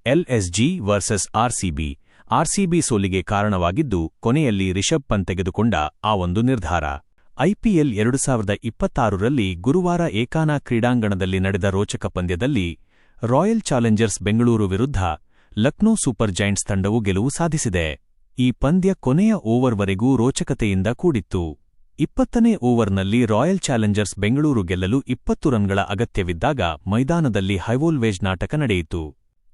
LSG versus RCB ಸೋಲಿಗೆ ಕಾರಣವಾಗಿದ್ದು ಕೊನೆಯಲ್ಲಿ ರಿಷಬ್ ಪಂತ್ ತೆಗೆದುಕೊಂಡ ಆ ಒಂದು ನಿರ್ಧಾರ. ಐಪಿಎಲ್ 2026ರಲ್ಲಿ ಗುರುವಾರ ಏಕಾನಾ ಕ್ರೀಡಾಂಗಣದಲ್ಲಿ ನಡೆದ ರೋಚಕ ಪಂದ್ಯದಲ್ಲಿ ರಾಯಲ್ ಚಾಲೆಂಜರ್ಸ್ ಬೆಂಗಳೂರು ವಿರುದ್ಧ ಲಕ್ನೋ ಸೂಪರ್ ಜೈಂಟ್ಸ್ ತಂಡವು ಗೆಲುವು ಸಾಧಿಸಿದೆ. ಈ ಪಂದ್ಯ ಕೊನೆಯ ಓವರ್ವರೆಗೂ ರೋಚಕತೆಯಿಂದ ಕೂಡಿತ್ತು. 20ನೇ ಓವರ್ನಲ್ಲಿ ರಾಯಲ್ ಚಾಲೆಂಜರ್ಸ್ ಬೆಂಗಳೂರು ಗೆಲ್ಲಲು 20 ರನ್ಗಳ ಅಗತ್ಯವಿದ್ದಾಗ ಮೈದಾನದಲ್ಲಿ ಹೈವೋಲ್ಟೇಜ್ ನಾಟಕ ನಡೆಯಿತು.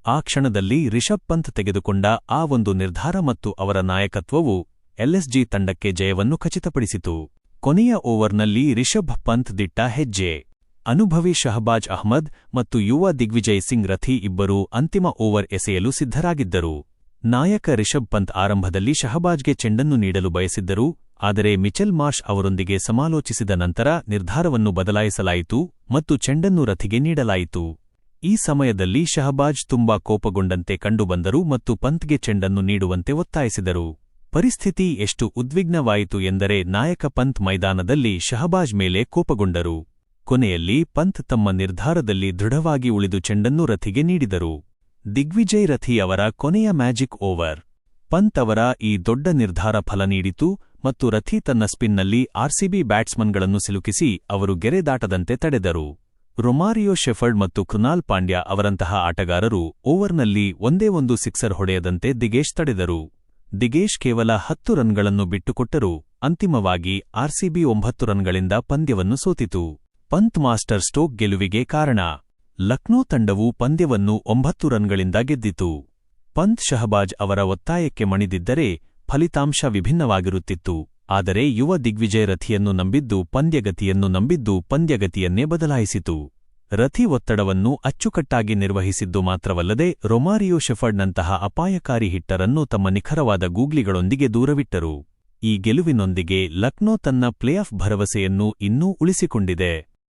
ಆ ಕ್ಷಣದಲ್ಲಿ ರಿಷಬ್ ಪಂತ್ ತೆಗೆದುಕೊಂಡ ಆ ಒಂದು ನಿರ್ಧಾರ ಮತ್ತು ಅವರ ನಾಯಕತ್ವವು ಎಲ್ಎಸ್ಜಿ ತಂಡಕ್ಕೆ ಜಯವನ್ನು ಖಚಿತಪಡಿಸಿತು. ಕೊನೆಯ ಓವರ್ನಲ್ಲಿ ರಿಷಬ್ ಪಂತ್ ದಿಟ್ಟ ಹೆಜ್ಜೆ. ಅನುಭವಿ ಶಹಬಾಜ್ ಅಹ್ಮದ್ ಮತ್ತು ಯುವ ದಿಗ್ವಿಜಯ್ ಸಿಂಗ್ ರಥಿ ಇಬ್ಬರೂ ಅಂತಿಮ ಓವರ್ ಎಸೆಯಲು ಸಿದ್ಧರಾಗಿದ್ದರು. ನಾಯಕ ರಿಷಬ್ ಪಂತ್ ಆರಂಭದಲ್ಲಿ ಶಹಬಾಜ್ಗೆ ಚೆಂಡನ್ನು ನೀಡಲು ಬಯಸಿದ್ದರು, ಆದರೆ ಮಿಚೆಲ್ ಮಾರ್ಷ್ ಅವರೊಂದಿಗೆ ಸಮಾಲೋಚಿಸಿದ ನಂತರ ನಿರ್ಧಾರವನ್ನು ಬದಲಾಯಿಸಲಾಯಿತು ಮತ್ತು ಚೆಂಡನ್ನು ರಥಿಗೆ ನೀಡಲಾಯಿತು. ಈ ಸಮಯದಲ್ಲಿ ಶಹಬಾಜ್ ತುಂಬಾ ಕೋಪಗೊಂಡಂತೆ ಕಂಡುಬಂದರು ಮತ್ತು ಪಂತ್ಗೆ ಚೆಂಡನ್ನು ನೀಡುವಂತೆ ಒತ್ತಾಯಿಸಿದರು. ಪರಿಸ್ಥಿತಿ ಎಷ್ಟು ಉದ್ವಿಗ್ನವಾಯಿತು ಎಂದರೆ ನಾಯಕ ಪಂತ್ ಮೈದಾನದಲ್ಲಿ ಶಹಬಾಜ್ ಮೇಲೆ ಕೋಪಗೊಂಡರು. ಕೊನೆಯಲ್ಲಿ ಪಂತ್ ತಮ್ಮ ನಿರ್ಧಾರದಲ್ಲಿ ದೃಢವಾಗಿ ಉಳಿದು ಚೆಂಡನ್ನು ರಥಿಗೆ ನೀಡಿದರು. ದಿಗ್ವಿಜಯ್ ರಥಿ ಅವರ ಕೊನೆಯ ಮ್ಯಾಜಿಕ್ ಓವರ್. ಪಂತ್ ಅವರ ಈ ದೊಡ್ಡ ನಿರ್ಧಾರ ಫಲ ನೀಡಿತು ಮತ್ತು ರಥಿ ತನ್ನ ಸ್ಪಿನ್ನಲ್ಲಿ ಆರ್ಸಿಬಿ ಬ್ಯಾಟ್ಸ್ಮನ್ಗಳನ್ನು ಸಿಲುಕಿಸಿ ಅವರು ಗೆರೆ ದಾಟದಂತೆ ತಡೆದರು. ರೊಮಾರಿಯೋ ಶೆಫರ್ಡ್ ಮತ್ತು ಕೃನಾಲ್ ಪಾಂಡ್ಯ ಅವರಂತಹ ಆಟಗಾರರು ಓವರ್ನಲ್ಲಿ ಒಂದೇ ಒಂದು ಸಿಕ್ಸರ್ ಹೊಡೆಯದಂತೆ ದಿಗೇಶ್ ತಡೆದರು. ದಿಗೇಶ್ ಕೇವಲ 10 ರನ್ಗಳನ್ನು ಬಿಟ್ಟುಕೊಟ್ಟರು. ಅಂತಿಮವಾಗಿ ಆರ್ಸಿಬಿ 9 ರನ್ಗಳಿಂದ ಪಂದ್ಯವನ್ನು ಸೋತಿತು. ಪಂತ್ ಮಾಸ್ಟರ್ ಸ್ಟೋಕ್ ಗೆಲುವಿಗೆ ಕಾರಣ. ಲಕ್ನೋ ತಂಡವು ಪಂದ್ಯವನ್ನು 9 ರನ್ಗಳಿಂದ ಗೆದ್ದಿತು. ಪಂತ್ ಶಹಬಾಜ್ ಅವರ ಒತ್ತಾಯಕ್ಕೆ ಮಣಿದಿದ್ದರೆ ಫಲಿತಾಂಶ ವಿಭಿನ್ನವಾಗಿರುತ್ತಿತ್ತು. ಆದರೆ ಯುವ ದಿಗ್ವಿಜಯ್ ರಥಿಯನ್ನು ನಂಬಿದ್ದು ಪಂದ್ಯಗತಿಯನ್ನೇ ಬದಲಾಯಿಸಿತು. ರಥಿ ಒತ್ತಡವನ್ನು ಅಚ್ಚುಕಟ್ಟಾಗಿ ನಿರ್ವಹಿಸಿದ್ದು ಮಾತ್ರವಲ್ಲದೆ ರೊಮಾರಿಯೋ ಶೆಫರ್ಡ್ನಂತಹ ಅಪಾಯಕಾರಿ ಹಿಟ್ಟರನ್ನು ತಮ್ಮ ನಿಖರವಾದ ಗೂಗ್ಲಿಗಳೊಂದಿಗೆ ದೂರವಿಟ್ಟರು. ಈ ಗೆಲುವಿನೊಂದಿಗೆ ಲಕ್ನೋ ತನ್ನ ಪ್ಲೇಆಫ್ ಭರವಸೆಯನ್ನು ಇನ್ನೂ ಉಳಿಸಿಕೊಂಡಿದೆ.